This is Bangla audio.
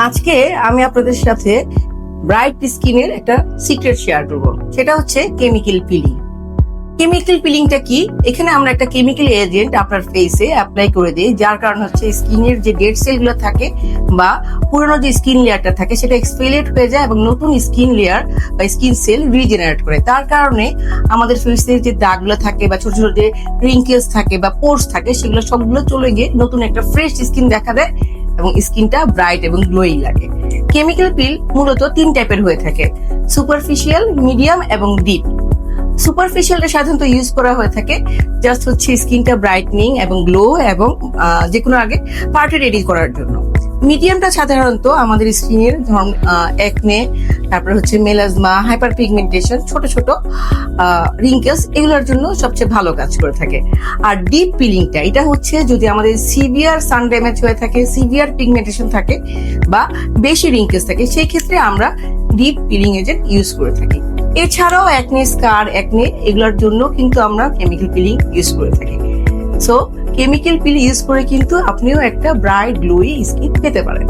আজকে আমি আপনাদের সাথে ব্রাইট স্কিনের একটা সিক্রেট শেয়ার করব, সেটা হচ্ছে কেমিক্যাল পিলিং। কেমিক্যাল পিলিংটা কি? এখানে আমরা একটা কেমিক্যাল এজেন্ট আপনার ফেসে অ্যাপ্লাই করে দিই, যার কারণে হচ্ছে স্কিনের যে ডেড সেল গুলো থাকে বা পুরোনো যে স্কিন লেয়ারটা থাকে সেটা এক্সফোলিয়েট হয়ে যায় এবং নতুন স্কিন লেয়ার বা স্কিন সেল রিজেনারেট করে। তার কারণে আমাদের ফেসে যে দাগগুলো থাকে বা ছোট ছোট যে রিঙ্কেলস থাকে বা পোর্স থাকে সেগুলো সবগুলো চলে গিয়ে নতুন একটা ফ্রেশ স্কিন দেখা দেয় এবং স্কিনটা ব্রাইট এবং গ্লোয়িং লাগে। কেমিক্যাল পিল মূলত 3 টাইপের হয়ে থাকে: সুপারফিশিয়াল, মিডিয়াম এবং ডিপ। সুপারফিশিয়ালটা সাধারণত ইউজ করা হয়ে থাকে জাস্ট হচ্ছে স্কিনটা ব্রাইটনিং এবং গ্লো এবং যে কোনো আগে পার্টি রেডি করার জন্য। মিডিয়ামটা সাধারণত আমাদের স্কিনের ধরুন একনে, তারপর হচ্ছে মেলাজমা, হাইপার পিগমেন্টেশন, ছোট ছোট রিঙ্কেলস, এগুলোর জন্য সবচেয়ে ভালো কাজ করে থাকে। আর ডিপ পিলিংটা এটা হচ্ছে যদি আমাদের সিভিয়ার সান ড্যামেজ হয়ে থাকে, সিভিয়ার পিগমেন্টেশন থাকে বা বেশি রিঙ্কেলস থাকে, সেই ক্ষেত্রে আমরা ডিপ পিলিং এজেন্ট ইউজ করে থাকি। এছাড়াও একনে, স্কার, একনে, এগুলোর জন্য কিন্তু আমরা কেমিক্যাল পিলিং ইউজ করে থাকি। সো কেমিক্যাল পিল ইউজ করে কিন্তু আপনিও একটা ব্রাইট গ্লোয়ি স্কিন পেতে পারেন।